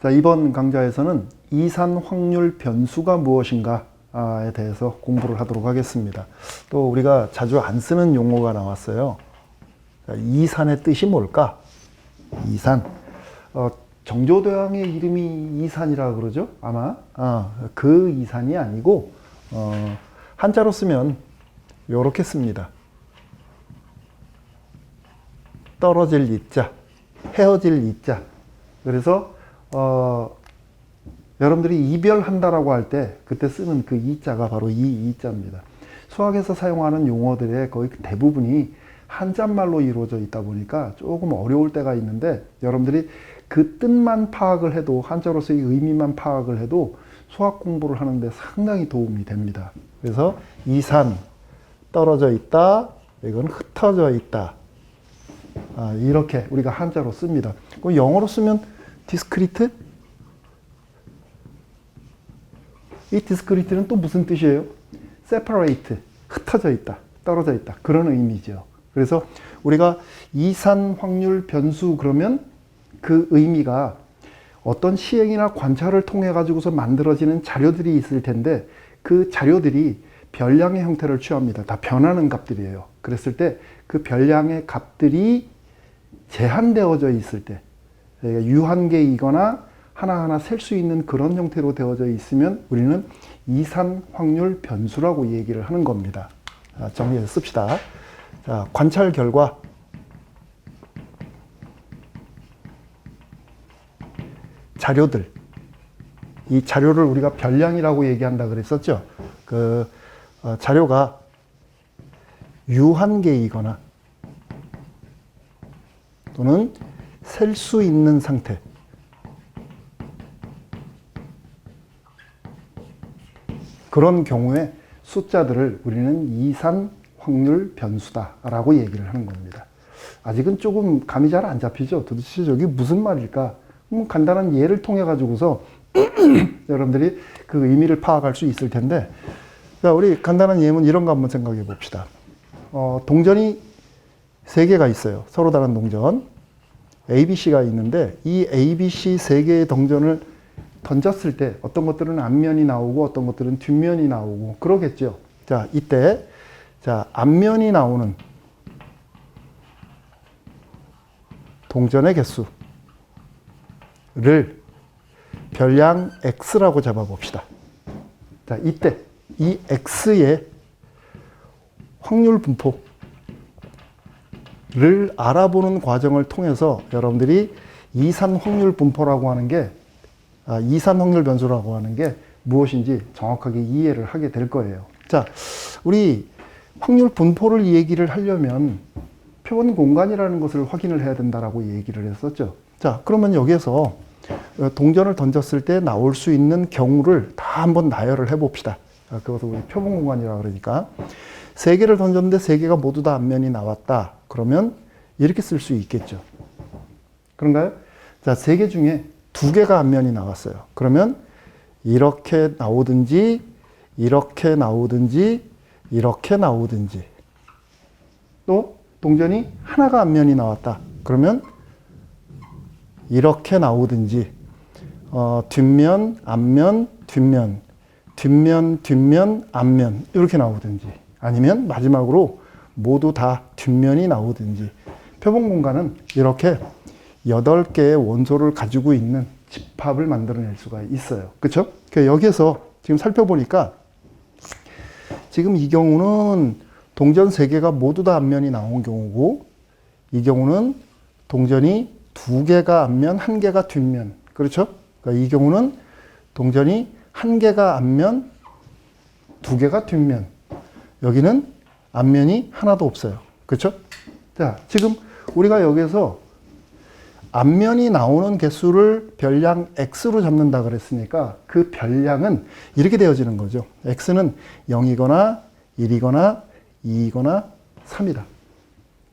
자, 이번 강좌에서는 이산 확률 변수가 무엇인가에 대해서 공부를 하도록 하겠습니다. 또 우리가 자주 안 쓰는 용어가 나왔어요. 자, 이산의 뜻이 뭘까? 이산. 정조대왕의 이름이 이산이라 그러죠? 아마 그 이산이 아니고 한자로 쓰면 요렇게 씁니다. 떨어질 이자, 헤어질 이자. 그래서 여러분들이 이별한다라고 할 때 그때 쓰는 그 이자가 바로 이 이자입니다. 수학에서 사용하는 용어들의 거의 대부분이 한자말로 이루어져 있다 보니까 조금 어려울 때가 있는데, 여러분들이 그 뜻만 파악을 해도, 한자로서의 의미만 파악을 해도 수학 공부를 하는데 상당히 도움이 됩니다. 그래서 이산, 떨어져 있다, 이건 흩어져 있다, 이렇게 우리가 한자로 씁니다. 그럼 영어로 쓰면 디스크리트? 이 디스크리트는 또 무슨 뜻이에요? separate, 흩어져 있다, 떨어져 있다, 그런 의미죠. 그래서 우리가 이산 확률 변수 그러면 그 의미가 어떤 시행이나 관찰을 통해 가지고서 만들어지는 자료들이 있을 텐데, 그 자료들이 별량의 형태를 취합니다. 다 변하는 값들이에요. 그랬을 때 그 별량의 값들이 제한되어져 있을 때, 유한계이거나 하나하나 셀 수 있는 그런 형태로 되어져 있으면 우리는 이산 확률 변수라고 얘기를 하는 겁니다. 정리해서 씁시다. 자, 관찰 결과 자료들, 이 자료를 우리가 별량이라고 얘기한다 그랬었죠. 그 자료가 유한계이거나 또는 셀 수 있는 상태, 그런 경우에 숫자들을 우리는 이산 확률 변수다라고 얘기를 하는 겁니다. 아직은 조금 감이 잘 안 잡히죠. 도대체 저게 무슨 말일까? 간단한 예를 통해 가지고서 여러분들이 그 의미를 파악할 수 있을 텐데, 자, 우리 간단한 예문 이런 거 한번 생각해 봅시다. 동전이 3개가 있어요. 서로 다른 동전. ABC가 있는데, 이 ABC 3개의 동전을 던졌을 때 어떤 것들은 앞면이 나오고 어떤 것들은 뒷면이 나오고 그러겠죠. 자, 이때 자, 앞면이 나오는 동전의 개수를 별량 X라고 잡아봅시다. 자, 이때 이 X의 확률 분포를 알아보는 과정을 통해서 여러분들이 이산 확률 분포라고 하는 게, 이산 확률 변수라고 하는 게 무엇인지 정확하게 이해를 하게 될 거예요. 자, 우리 확률 분포를 얘기를 하려면 표본 공간이라는 것을 확인을 해야 된다라고 얘기를 했었죠. 자, 그러면 여기에서 동전을 던졌을 때 나올 수 있는 경우를 다 한번 나열을 해봅시다. 그것을 우리 표본 공간이라고 그러니까 3개를 던졌는데 3개가 모두 다 앞면이 나왔다. 그러면 이렇게 쓸 수 있겠죠. 그런가요? 자, 3개 중에 2개가 앞면이 나왔어요. 그러면 이렇게 나오든지 이렇게 나오든지 이렇게 나오든지, 또 동전이 하나가 앞면이 나왔다. 그러면 이렇게 나오든지, 뒷면, 앞면, 뒷면, 뒷면, 뒷면, 앞면 이렇게 나오든지, 아니면 마지막으로 모두 다 뒷면이 나오든지. 표본 공간은 이렇게 8개의 원소를 가지고 있는 집합을 만들어낼 수가 있어요. 그렇죠? 여기에서 지금 살펴보니까 지금 이 경우는 동전 3개가 모두 다 앞면이 나온 경우고, 이 경우는 동전이 2개가 앞면, 1개가 뒷면. 그렇죠? 그러니까 이 경우는 동전이 1개가 앞면, 2개가 뒷면. 여기는 앞면이 하나도 없어요. 그렇죠? 자, 지금 우리가 여기서 앞면이 나오는 개수를 별량 X로 잡는다 그랬으니까 그 별량은 이렇게 되어지는 거죠. X는 0이거나 1이거나 2이거나 3이다.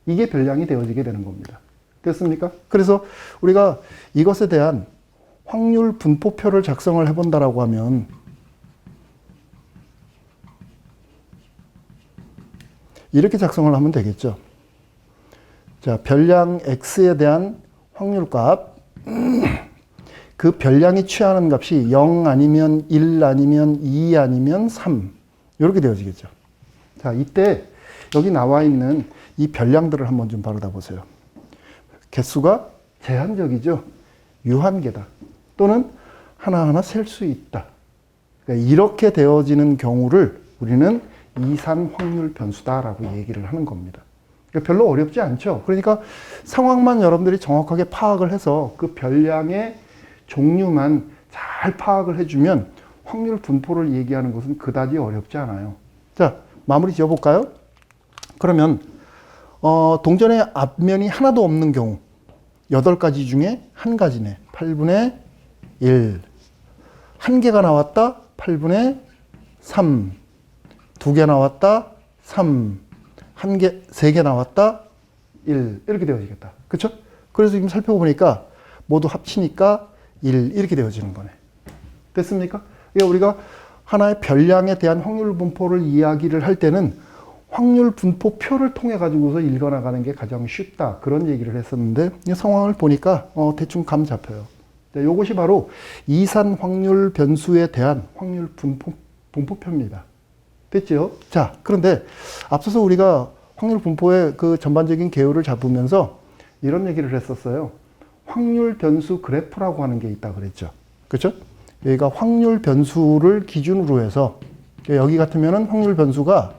이게 별량이 되어지게 되는 겁니다. 됐습니까? 그래서 우리가 이것에 대한 확률 분포표를 작성을 해본다라고 하면 이렇게 작성을 하면 되겠죠. 자, 별량 X에 대한 확률값, 그 별량이 취하는 값이 0 아니면 1 아니면 2 아니면 3 이렇게 되어지겠죠. 자, 이때 여기 나와 있는 이 별량들을 한번 좀 바로다 보세요. 개수가 제한적이죠. 유한계다. 또는 하나하나 셀 수 있다. 그러니까 이렇게 되어지는 경우를 우리는 이산 확률 변수다라고 얘기를 하는 겁니다. 그러니까 별로 어렵지 않죠. 그러니까 상황만 여러분들이 정확하게 파악을 해서 그 별량의 종류만 잘 파악을 해주면 확률 분포를 얘기하는 것은 그다지 어렵지 않아요. 자, 마무리 지어볼까요? 그러면 동전의 앞면이 하나도 없는 경우 8가지 중에 한 가지네. 8분의 1. 한 개가 나왔다. 8분의 3. 2개 나왔다. 3. 한 개, 3개 나왔다. 1. 이렇게 되어지겠다. 그렇죠? 그래서 지금 살펴보니까 모두 합치니까 1 이렇게 되어지는 거네. 됐습니까? 그러니까 우리가 하나의 별량에 대한 확률 분포를 이야기를 할 때는 확률 분포표를 통해 가지고서 읽어나가는 게 가장 쉽다. 그런 얘기를 했었는데 이 상황을 보니까 대충 감 잡혀요. 이것이 바로 이산 확률 변수에 대한 확률 분포표입니다. 됐죠? 자, 그런데 앞서서 우리가 확률 분포의 그 전반적인 개요를 잡으면서 이런 얘기를 했었어요. 확률 변수 그래프라고 하는 게 있다 그랬죠. 그렇죠? 여기가 확률 변수를 기준으로 해서 여기 같으면은 확률 변수가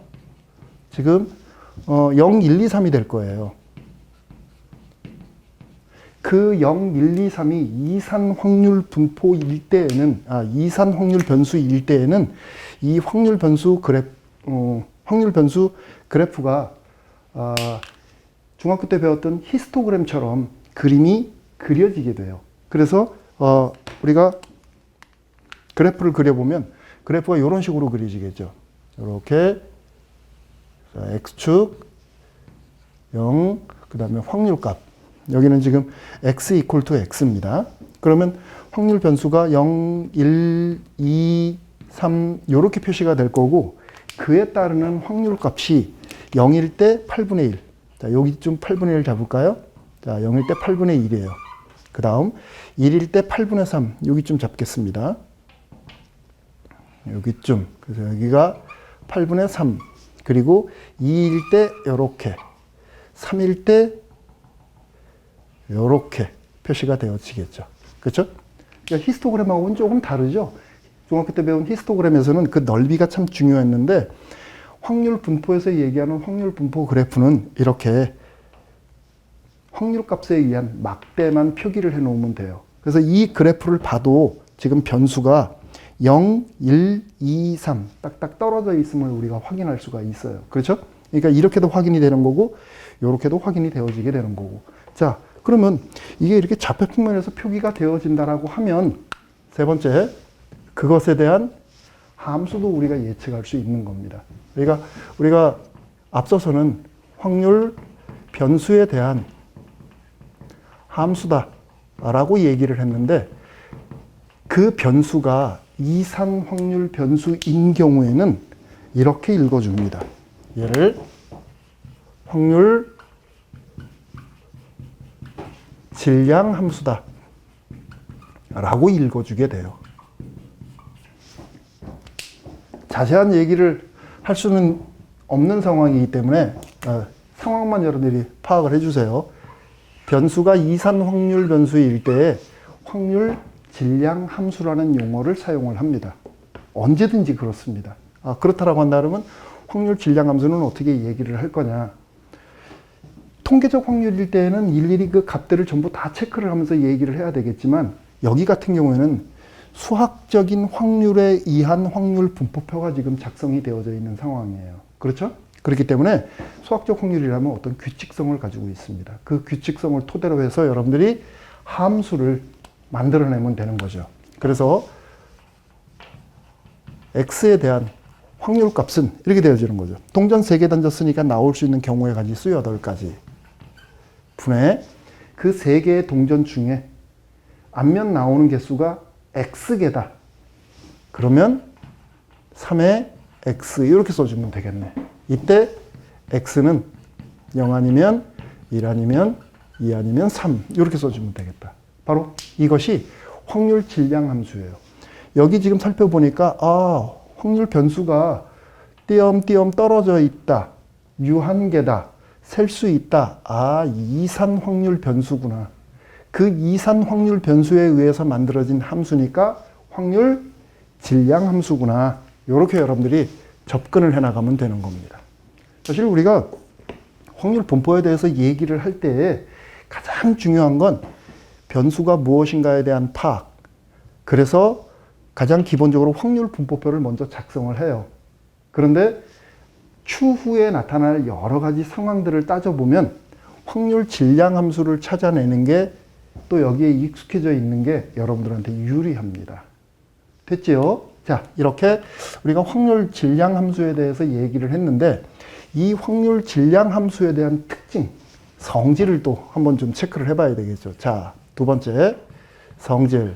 지금 0, 1, 2, 3이 될 거예요. 그 0, 1, 2, 3이 이산 확률 분포일 때에는, 이산 확률 변수일 때에는 이 확률 변수 그래프가 중학교 때 배웠던 히스토그램처럼 그림이 그려지게 돼요. 그래서 우리가 그래프를 그려보면 그래프가 이런 식으로 그려지겠죠. 이렇게 X축 0, 그 다음에 확률값. 여기는 지금 X equal to X입니다. 그러면 확률 변수가 0, 1, 2, 3 이렇게 표시가 될 거고 그에 따르는 확률값이 0일 때 8분의 1. 자, 여기 좀 8분의 1 잡을까요? 자, 0일 때 8분의 1이에요. 그 다음 1일 때 8분의 3. 여기 좀 잡겠습니다. 여기쯤. 그래서 여기가 8분의 3. 그리고 2일 때 이렇게. 3일 때 이렇게 표시가 되어지겠죠. 그렇죠? 그러니까 히스토그램하고는 조금 다르죠. 중학교 때 배운 히스토그램에서는 그 넓이가 참 중요했는데 확률 분포에서 얘기하는 확률 분포 그래프는 이렇게 확률 값에 의한 막대만 표기를 해 놓으면 돼요. 그래서 이 그래프를 봐도 지금 변수가 0, 1, 2, 3 딱딱 떨어져 있음을 우리가 확인할 수가 있어요. 그렇죠? 그러니까 이렇게도 확인이 되는 거고 이렇게도 확인이 되어지게 되는 거고. 자, 그러면 이게 이렇게 좌표 평면에서 표기가 되어진다라고 하면 세 번째, 그것에 대한 함수도 우리가 예측할 수 있는 겁니다. 그러니까 우리가 앞서서는 확률 변수에 대한 함수다라고 얘기를 했는데 그 변수가 이산 확률 변수인 경우에는 이렇게 읽어줍니다. 얘를 확률 질량 함수다 라고 읽어주게 돼요. 자세한 얘기를 할 수는 없는 상황이기 때문에 상황만 여러분들이 파악을 해주세요. 변수가 이산 확률 변수일 때에 확률 질량 함수라는 용어를 사용을 합니다. 언제든지 그렇습니다. 그렇다라고 한다면 확률 질량 함수는 어떻게 얘기를 할 거냐. 통계적 확률일 때에는 일일이 그 값들을 전부 다 체크를 하면서 얘기를 해야 되겠지만 여기 같은 경우에는 수학적인 확률에 의한 확률 분포표가 지금 작성이 되어져 있는 상황이에요. 그렇죠? 그렇기 때문에 수학적 확률이라면 어떤 규칙성을 가지고 있습니다. 그 규칙성을 토대로 해서 여러분들이 함수를 만들어내면 되는 거죠. 그래서 X에 대한 확률 값은 이렇게 되어지는 거죠. 동전 3개 던졌으니까 나올 수 있는 경우의 가지 8가지. 분의 그 3개의 동전 중에 앞면 나오는 개수가 X개다. 그러면 3의 X 이렇게 써주면 되겠네. 이때 X는 0 아니면 1 아니면 2 아니면 3 이렇게 써주면 되겠다. 바로 이것이 확률 질량 함수예요. 여기 지금 살펴보니까 확률 변수가 띄엄띄엄 떨어져 있다. 유한계다. 셀 수 있다. 이산 확률 변수구나. 그 이산 확률 변수에 의해서 만들어진 함수니까 확률 질량 함수구나. 이렇게 여러분들이 접근을 해나가면 되는 겁니다. 사실 우리가 확률 분포에 대해서 얘기를 할 때 가장 중요한 건 변수가 무엇인가에 대한 파악. 그래서 가장 기본적으로 확률 분포표를 먼저 작성을 해요. 그런데 추후에 나타날 여러 가지 상황들을 따져보면 확률 질량 함수를 찾아내는 게 또 여기에 익숙해져 있는 게 여러분들한테 유리합니다. 됐지요? 자, 이렇게 우리가 확률 질량 함수에 대해서 얘기를 했는데 이 확률 질량 함수에 대한 특징, 성질을 또 한번 좀 체크를 해봐야 되겠죠. 자, 두 번째, 성질.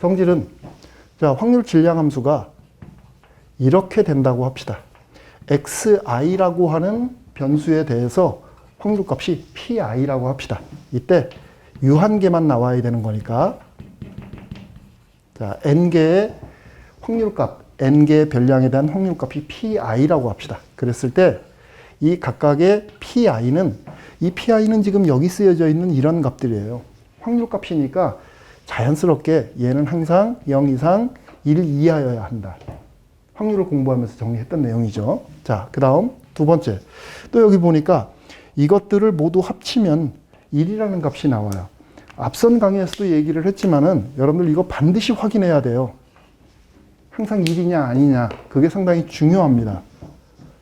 성질은 자, 확률 질량 함수가 이렇게 된다고 합시다. xi라고 하는 변수에 대해서 확률값이 pi라고 합시다. 이때 유한계만 나와야 되는 거니까 자, n개의 확률값, n개의 변량에 대한 확률값이 pi라고 합시다. 그랬을 때 이 각각의 pi는 지금 여기 쓰여져 있는 이런 값들이에요. 확률값이니까 자연스럽게 얘는 항상 0 이상 1 이하여야 한다. 확률을 공부하면서 정리했던 내용이죠. 자, 그 다음 두 번째. 또 여기 보니까 이것들을 모두 합치면 1이라는 값이 나와요. 앞선 강의에서도 얘기를 했지만은 여러분들 이거 반드시 확인해야 돼요. 항상 1이냐 아니냐. 그게 상당히 중요합니다.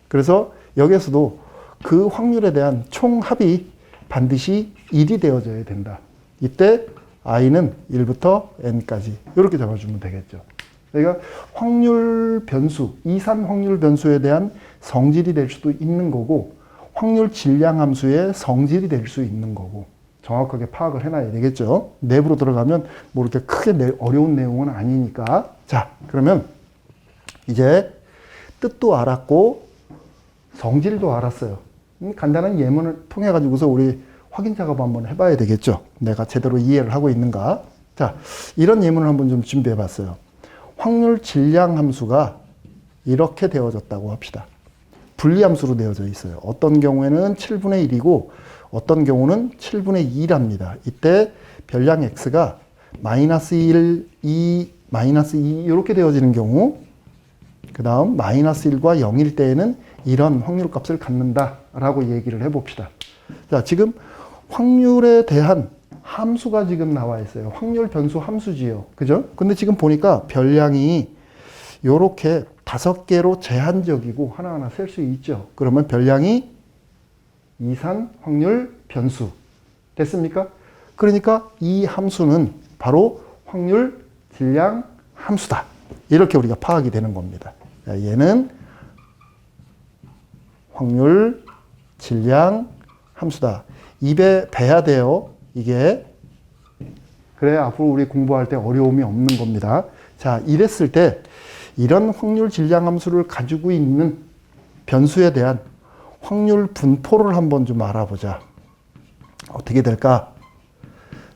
그래서 여기에서도 그 확률에 대한 총합이 반드시 1이 되어져야 된다. 이때 i는 1부터 n까지 이렇게 잡아주면 되겠죠. 그러니까 확률 변수, 이산 확률 변수에 대한 성질이 될 수도 있는 거고 확률 질량 함수의 성질이 될 수 있는 거고 정확하게 파악을 해놔야 되겠죠. 내부로 들어가면 뭐 이렇게 크게 어려운 내용은 아니니까. 자, 그러면 이제 뜻도 알았고 성질도 알았어요. 간단한 예문을 통해 가지고서 우리 확인 작업 한번 해봐야 되겠죠. 내가 제대로 이해를 하고 있는가. 자, 이런 예문을 한번 좀 준비해 봤어요. 확률 질량 함수가 이렇게 되어졌다고 합시다. 분리함수로 되어져 있어요. 어떤 경우에는 7분의 1이고 어떤 경우는 7분의 2랍니다. 이때 변량 x가 마이너스 1, 2, 마이너스 2 이렇게 되어지는 경우 그 다음 마이너스 1과 0일 때에는 이런 확률값을 갖는다라고 얘기를 해봅시다. 자, 지금 확률에 대한 함수가 지금 나와 있어요. 확률 변수 함수지요. 그죠? 근데 지금 보니까 변량이 요렇게 5개로 제한적이고 하나하나 셀 수 있죠. 그러면 변량이 이산 확률 변수. 됐습니까? 그러니까 이 함수는 바로 확률 질량 함수다. 이렇게 우리가 파악이 되는 겁니다. 자, 얘는 확률 질량 함수다. 입에 배야 돼요. 이게. 그래야 앞으로 우리 공부할 때 어려움이 없는 겁니다. 자, 이랬을 때 이런 확률 질량 함수를 가지고 있는 변수에 대한 확률 분포를 한번 좀 알아보자. 어떻게 될까?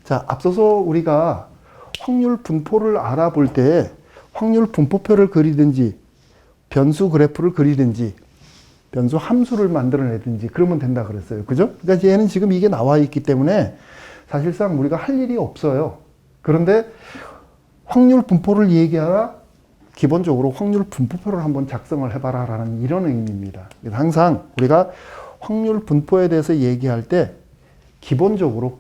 자, 앞서서 우리가 확률 분포를 알아볼 때 확률 분포표를 그리든지 변수 그래프를 그리든지 변수 함수를 만들어내든지 그러면 된다 그랬어요. 그죠? 그러니까 얘는 지금 이게 나와 있기 때문에 사실상 우리가 할 일이 없어요. 그런데 확률 분포를 얘기하라? 기본적으로 확률 분포표를 한번 작성을 해봐라 라는 이런 의미입니다. 그래서 항상 우리가 확률 분포에 대해서 얘기할 때 기본적으로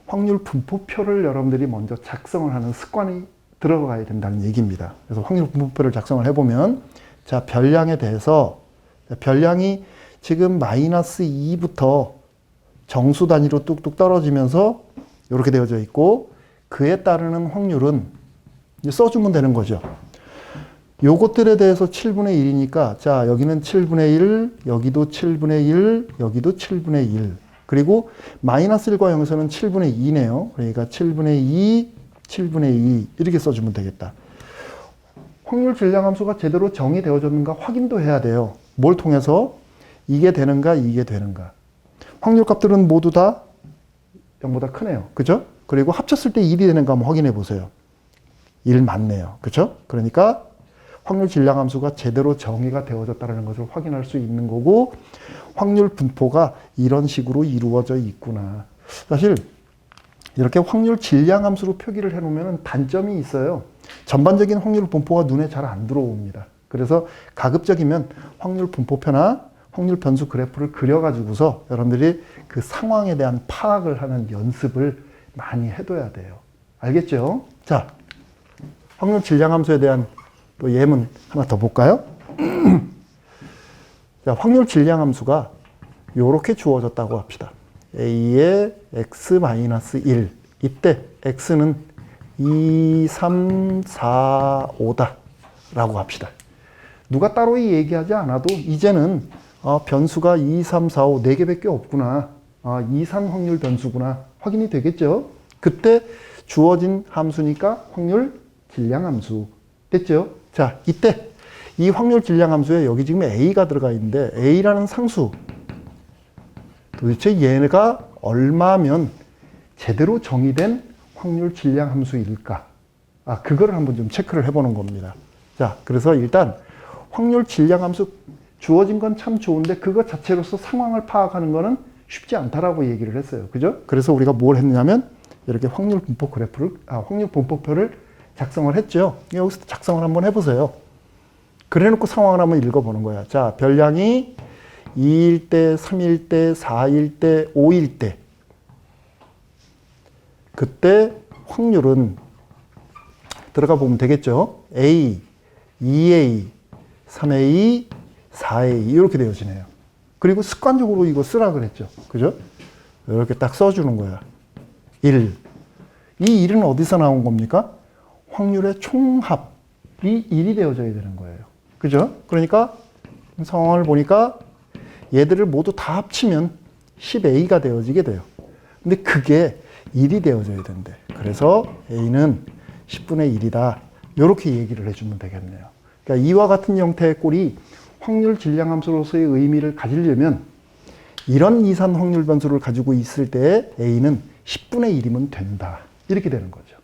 확률 분포표를 여러분들이 먼저 작성을 하는 습관이 들어가야 된다는 얘기입니다. 그래서 확률 분포표를 작성을 해보면 자, 변량에 대해서 변량이 지금 마이너스 2부터 정수 단위로 뚝뚝 떨어지면서 이렇게 되어져 있고 그에 따르는 확률은 써주면 되는 거죠. 요것들에 대해서 7분의 1이니까 자, 여기는 7분의 1, 여기도 7분의 1, 여기도 7분의 1. 그리고 마이너스 1과 0에서는 7분의 2네요. 그러니까 7분의 2, 7분의 2 이렇게 써주면 되겠다. 확률 질량 함수가 제대로 정의되어졌는가 확인도 해야 돼요. 뭘 통해서? 이게 되는가, 이게 되는가. 확률 값들은 모두 다 0보다 크네요. 그죠? 그리고 합쳤을 때 1이 되는가 한번 확인해 보세요. 1 맞네요. 그렇죠? 그러니까 확률 질량 함수가 제대로 정의가 되어졌다는 것을 확인할 수 있는 거고, 확률 분포가 이런 식으로 이루어져 있구나. 사실 이렇게 확률 질량 함수로 표기를 해놓으면 단점이 있어요. 전반적인 확률 분포가 눈에 잘 안 들어옵니다. 그래서 가급적이면 확률 분포표나 확률 변수 그래프를 그려가지고서 여러분들이 그 상황에 대한 파악을 하는 연습을 많이 해둬야 돼요. 알겠죠? 자, 확률 질량 함수에 대한 또 예문 하나 더 볼까요? 자, 확률 질량 함수가 이렇게 주어졌다고 합시다. a의 x-1. 이때 x는 2, 3, 4, 5다 라고 합시다. 누가 따로 얘기하지 않아도 이제는 변수가 2, 3, 4, 5, 4개밖에 없구나. 이산 확률 변수구나. 확인이 되겠죠? 그때 주어진 함수니까 확률 질량 함수. 됐죠? 자, 이때 이 확률 질량 함수에 여기 지금 a가 들어가 있는데 a라는 상수. 도대체 얘가 얼마면 제대로 정의된 확률 질량 함수일까? 그거를 한번 좀 체크를 해보는 겁니다. 자, 그래서 일단 확률 질량 함수 주어진 건 참 좋은데 그것 자체로서 상황을 파악하는 거는 쉽지 않다라고 얘기를 했어요. 그죠? 그래서 우리가 뭘 했냐면 이렇게 확률 분포 그래프를, 확률 분포표를 작성을 했죠. 여기서 작성을 한번 해보세요. 그래 놓고 상황을 한번 읽어보는 거야. 자, 별량이 2일 때, 3일 때, 4일 때, 5일 때. 그때 확률은 들어가 보면 되겠죠. A, 2A, 3A, 4A 이렇게 되어지네요. 그리고 습관적으로 이거 쓰라 그랬죠. 그죠? 이렇게 딱 써주는 거야. 1. 이 1은 어디서 나온 겁니까? 확률의 총합이 1이 되어져야 되는 거예요. 그죠? 그러니까 상황을 보니까 얘들을 모두 다 합치면 10A가 되어지게 돼요. 근데 그게 1이 되어져야 된대. 그래서 A는 10분의 1이다. 이렇게 얘기를 해주면 되겠네요. 그러니까 이와 같은 형태의 꼴이 확률 질량 함수로서의 의미를 가지려면 이런 이산 확률 변수를 가지고 있을 때 A는 10분의 1이면 된다. 이렇게 되는 거죠.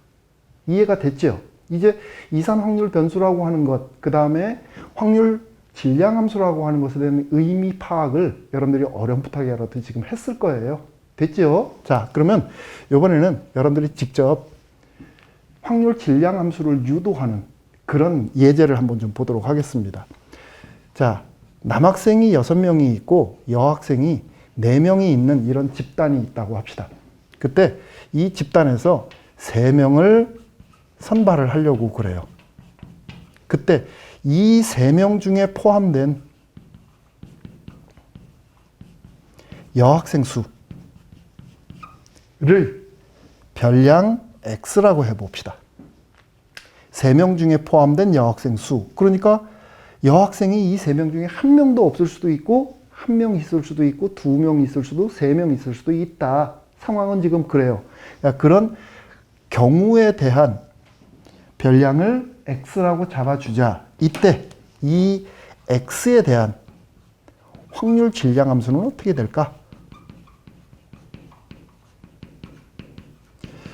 이해가 됐죠? 이제 이산 확률 변수라고 하는 것, 그 다음에 확률 질량 함수라고 하는 것에 대한 의미 파악을 여러분들이 어렴풋하게라도 지금 했을 거예요. 됐죠? 자, 그러면 이번에는 여러분들이 직접 확률 질량 함수를 유도하는 그런 예제를 한번 좀 보도록 하겠습니다. 자, 남학생이 6명이 있고 여학생이 4명이 있는 이런 집단이 있다고 합시다. 그때 이 집단에서 3명을 선발을 하려고 그래요. 그때 이 3명 중에 포함된 여학생 수를 별량 X라고 해봅시다. 3명 중에 포함된 여학생 수. 그러니까 여학생이 이 3명 중에 1명도 없을 수도 있고 1명 있을 수도 있고 2명 있을 수도 3명 있을 수도 있다. 상황은 지금 그래요. 그러니까 그런 경우에 대한 별량을 X라고 잡아주자. 이때 이 X에 대한 확률 질량 함수는 어떻게 될까?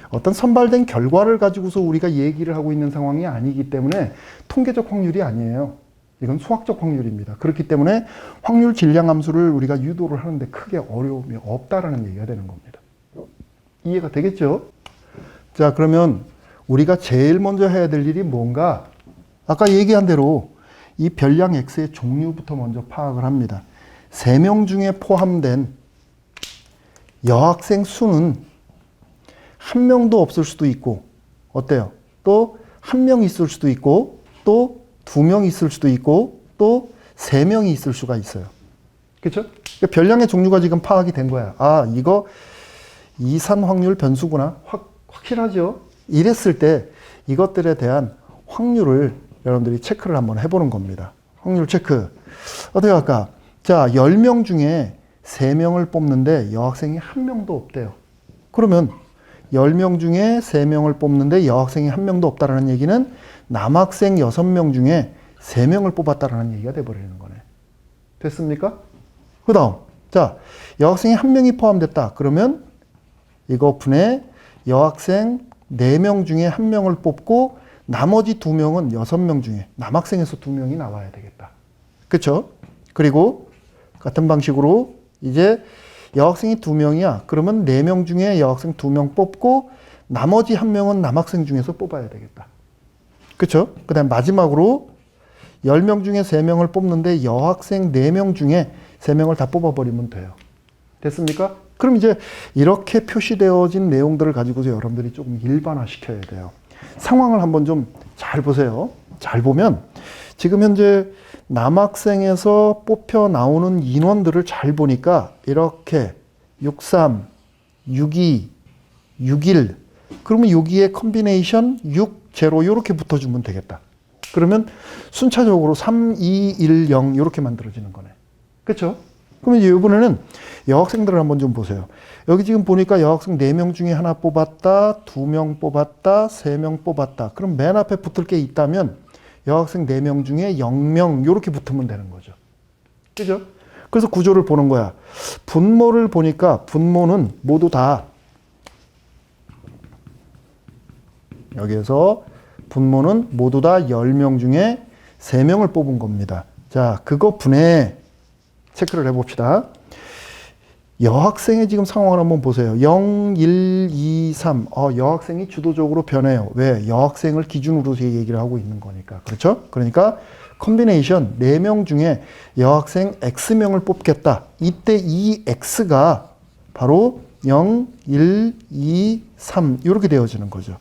어떤 선발된 결과를 가지고서 우리가 얘기를 하고 있는 상황이 아니기 때문에 통계적 확률이 아니에요. 이건 수학적 확률입니다. 그렇기 때문에 확률 질량 함수를 우리가 유도를 하는데 크게 어려움이 없다라는 얘기가 되는 겁니다. 이해가 되겠죠? 자, 그러면 우리가 제일 먼저 해야 될 일이 뭔가? 아까 얘기한 대로 이 별량 X의 종류부터 먼저 파악을 합니다. 3명 중에 포함된 여학생 수는 1명도 없을 수도 있고, 어때요? 또 1명 있을 수도 있고, 또 2명 있을 수도 있고, 또 3명이 있을 수가 있어요. 그렇죠? 그러니까 별량의 종류가 지금 파악이 된 거야. 이거 이산 확률 변수구나. 확실하죠? 이랬을 때 이것들에 대한 확률을 여러분들이 체크를 한번 해보는 겁니다. 확률 체크. 어떻게 할까? 자, 10명 중에 3명을 뽑는데 여학생이 1명도 없대요. 그러면 10명 중에 3명을 뽑는데 여학생이 1명도 없다라는 얘기는 남학생 6명 중에 3명을 뽑았다라는 얘기가 돼버리는 거네. 됐습니까? 그 다음, 자, 여학생이 1명이 포함됐다. 그러면 이거 분의 여학생 4명 중에 1명을 뽑고 나머지 2명은 6명 중에 남학생에서 2명이 나와야 되겠다. 그렇죠? 그리고 같은 방식으로 이제 여학생이 2명이야. 그러면 4명 중에 여학생 2명 뽑고 나머지 1명은 남학생 중에서 뽑아야 되겠다. 그렇죠? 그 다음 마지막으로 10명 중에 3명을 뽑는데 여학생 4명 중에 3명을 다 뽑아버리면 돼요. 됐습니까? 그럼 이제 이렇게 표시되어진 내용들을 가지고서 여러분들이 조금 일반화시켜야 돼요. 상황을 한번 좀 잘 보세요. 잘 보면 지금 현재 남학생에서 뽑혀 나오는 인원들을 잘 보니까 이렇게 63, 62, 61 그러면 여기에 컨비네이션 6, 0 이렇게 붙어주면 되겠다. 그러면 순차적으로 3, 2, 1, 0 이렇게 만들어지는 거네. 그렇죠? 그러면 이제 이번에는 여학생들을 한번 좀 보세요. 여기 지금 보니까 여학생 4명 중에 하나 뽑았다, 2명 뽑았다, 3명 뽑았다. 그럼 맨 앞에 붙을 게 있다면 여학생 4명 중에 0명 이렇게 붙으면 되는 거죠. 그죠? 그래서 구조를 보는 거야. 분모를 보니까 분모는 모두 다 여기에서 분모는 모두 다 10명 중에 3명을 뽑은 겁니다. 자, 그거 분해 체크를 해봅시다. 여학생의 지금 상황을 한번 보세요. 0, 1, 2, 3. 여학생이 주도적으로 변해요. 왜? 여학생을 기준으로 얘기를 하고 있는 거니까. 그렇죠? 그러니까 컨비네이션 4명 중에 여학생 X명을 뽑겠다. 이때 이 X가 바로 0, 1, 2, 3 이렇게 되어지는 거죠.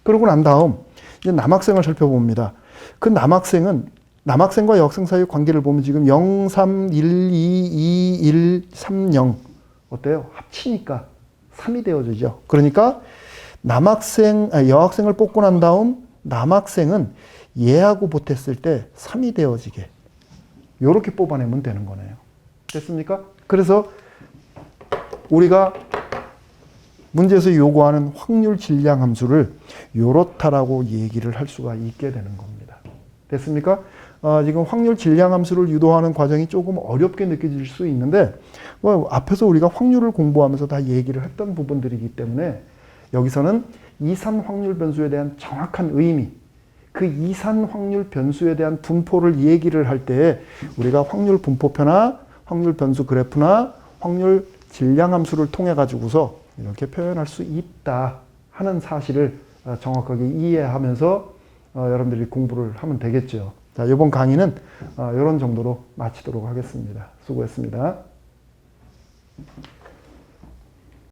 그러고 난 다음 이제 남학생을 살펴봅니다. 그 남학생과 여학생 사이의 관계를 보면 지금 0, 3, 1, 2, 2, 1, 3, 0 어때요? 합치니까 3이 되어지죠. 그러니까 여학생을 뽑고 난 다음 남학생은 얘하고 보탰을 때 3이 되어지게 이렇게 뽑아내면 되는 거네요. 됐습니까? 그래서 우리가 문제에서 요구하는 확률 질량 함수를 요렇다라고 얘기를 할 수가 있게 되는 겁니다. 됐습니까? 지금 확률 질량 함수를 유도하는 과정이 조금 어렵게 느껴질 수 있는데 앞에서 우리가 확률을 공부하면서 다 얘기를 했던 부분들이기 때문에 여기서는 이산 확률 변수에 대한 정확한 의미, 그 이산 확률 변수에 대한 분포를 얘기를 할 때 우리가 확률 분포표나 확률 변수 그래프나 확률 질량 함수를 통해 가지고서 이렇게 표현할 수 있다 하는 사실을 정확하게 이해하면서 여러분들이 공부를 하면 되겠죠. 자, 이번 강의는 이런 정도로 마치도록 하겠습니다. 수고했습니다.